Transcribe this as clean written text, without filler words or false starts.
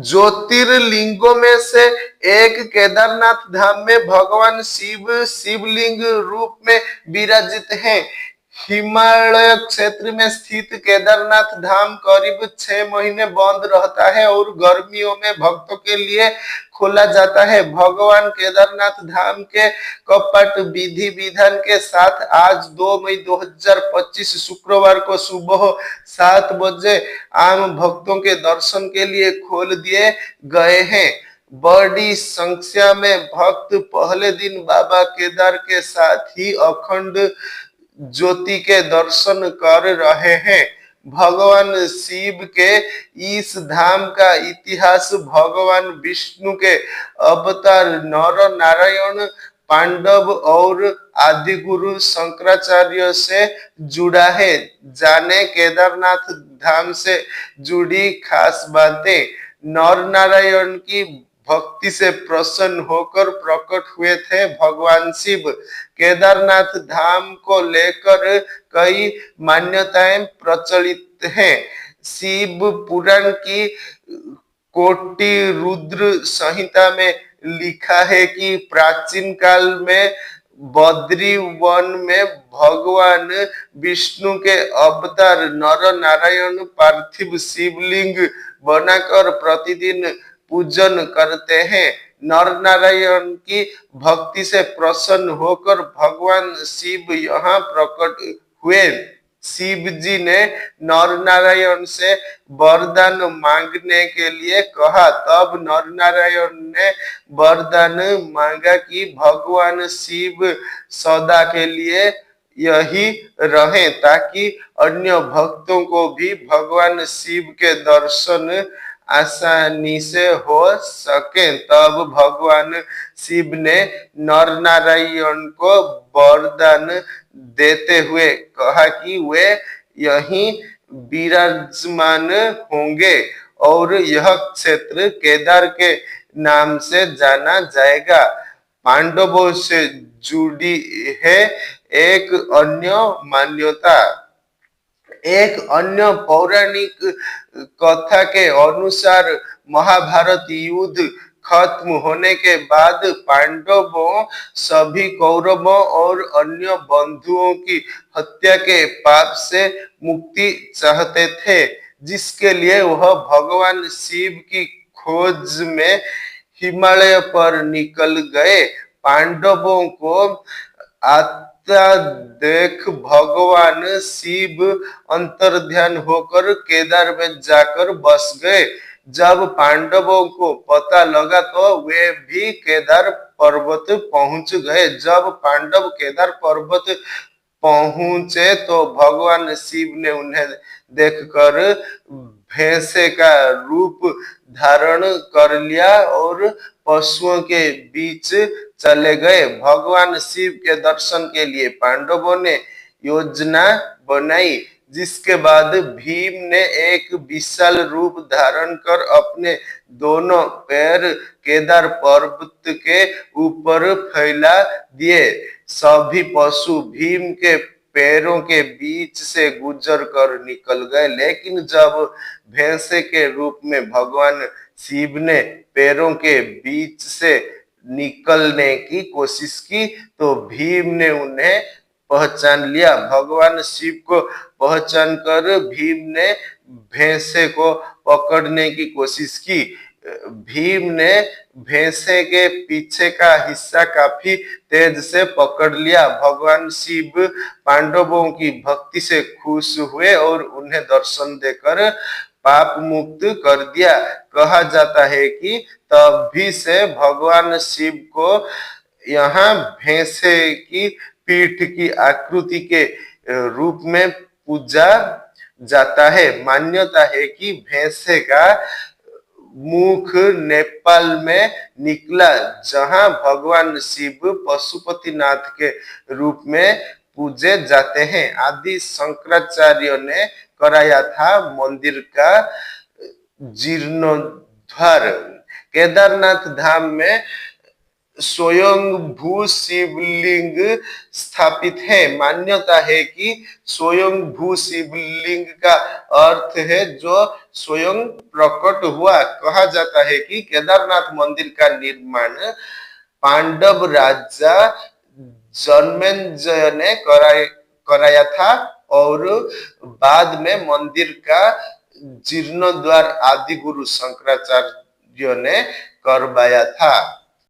ज्योतिर्लिंगों में से एक केदारनाथ धाम में भगवान शिव शिवलिंग रूप में विराजित हैं। हिमालय क्षेत्र में स्थित केदारनाथ धाम करीब 6 महीने बंद रहता है और गर्मियों में भक्तों के लिए खोला जाता है। भगवान केदारनाथ धाम के कपाट विधि विधान के साथ आज 2 मई 2025 शुक्रवार को सुबह 7 बजे आम भक्तों के दर्शन के लिए खोल दिए गए हैं। बड़ी संख्या में भक्त पहले दिन बाबा केदार के साथ ही अखंड ज्योति के दर्शन कर रहे हैं। भगवान शिव के इस धाम का इतिहास भगवान विष्णु के अवतार नर नारायण पांडव और आदि गुरु शंकराचार्य से जुड़ा है। जाने केदारनाथ धाम से जुड़ी खास बातें। नर नारायण की भक्ति से प्रसन्न होकर प्रकट हुए थे भगवान शिव। केदारनाथ धाम को लेकर कई मान्यताएं प्रचलित हैं। शिव पुराण की कोटि रुद्र संहिता में लिखा है कि प्राचीन काल में बद्री वन में भगवान विष्णु के अवतार नर नारायण पार्थिव शिवलिंग बनाकर प्रतिदिन पूजन करते हैं। नर नारायण की भक्ति से प्रसन्न होकर भगवान शिव यहाँ प्रकट हुए। शिव जी ने नर नारायण से वरदान मांगने के लिए कहा। तब नर नारायण ने वरदान मांगा कि भगवान शिव सदा के लिए यही रहे ताकि अन्य भक्तों को भी भगवान शिव के दर्शन आसानी से हो सके। तब भगवान शिव ने नर नारायण को वरदान देते हुए कहा कि वे यहीं विराजमान होंगे और यह क्षेत्र केदार के नाम से जाना जाएगा। पांडवों से जुड़ी है एक अन्य मान्यता। एक अन्य पौराणिक कथा के अनुसार महाभारत युद्ध खत्म होने के बाद पांडवों सभी कौरवों और अन्य बंधुओं की हत्या के पाप से मुक्ति चाहते थे, जिसके लिए वह भगवान शिव की खोज में हिमालय पर निकल गए। पांडवों को देख भगवान शिव अंतर्ध्यान होकर केदार में जाकर बस गए। जब पांडवों को पता लगा तो वे भी केदार पर्वत पहुंच गए। जब पांडव केदार पर्वत पहुंचे तो भगवान शिव ने उन्हें देखकर भैंसे का रूप धारण कर लिया और पशुओं के बीच चले गए। भगवान शिव के दर्शन के लिए पांडवों ने योजना बनाई, जिसके बाद भीम ने एक विशाल रूप धारण कर अपने दोनों पैर केदार पर्वत के ऊपर फैला दिए। सभी पशु भीम के पैरों के बीच से गुजर कर निकल गए, लेकिन जब भैंसे के रूप में भगवान शिव ने पैरों के बीच से निकलने की कोशिश की तो भीम ने उन्हें पहचान लिया। भगवान शिव को पहचान कर भीम ने भैंसे को पकड़ने की कोशिश की। भीम ने भैंसे के पीछे का हिस्सा काफी तेज से पकड़ लिया। भगवान शिव पांडवों की भक्ति से खुश हुए और उन्हें दर्शन देकर पाप मुक्त कर दिया। कहा जाता है कि तभी से भगवान शिव को यहाँ भैंसे की पीठ की आकृति के रूप में पूजा जाता है। मान्यता है कि भैंसे का मुख नेपाल में निकला, जहां भगवान शिव पशुपतिनाथ के रूप में पूजे जाते हैं। आदि शंकराचार्य ने कराया था मंदिर का जीर्णोद्धार। केदारनाथ धाम में स्वयंभू शिवलिंग स्थापित है। मान्यता है कि स्वयंभू शिवलिंग का अर्थ है जो स्वयं प्रकट हुआ। कहा जाता है कि केदारनाथ मंदिर का निर्माण पांडव राजा जन्मेजय ने कराया था और बाद में मंदिर का जीर्णोद्धार आदि गुरु शंकराचार्य ने करवाया था।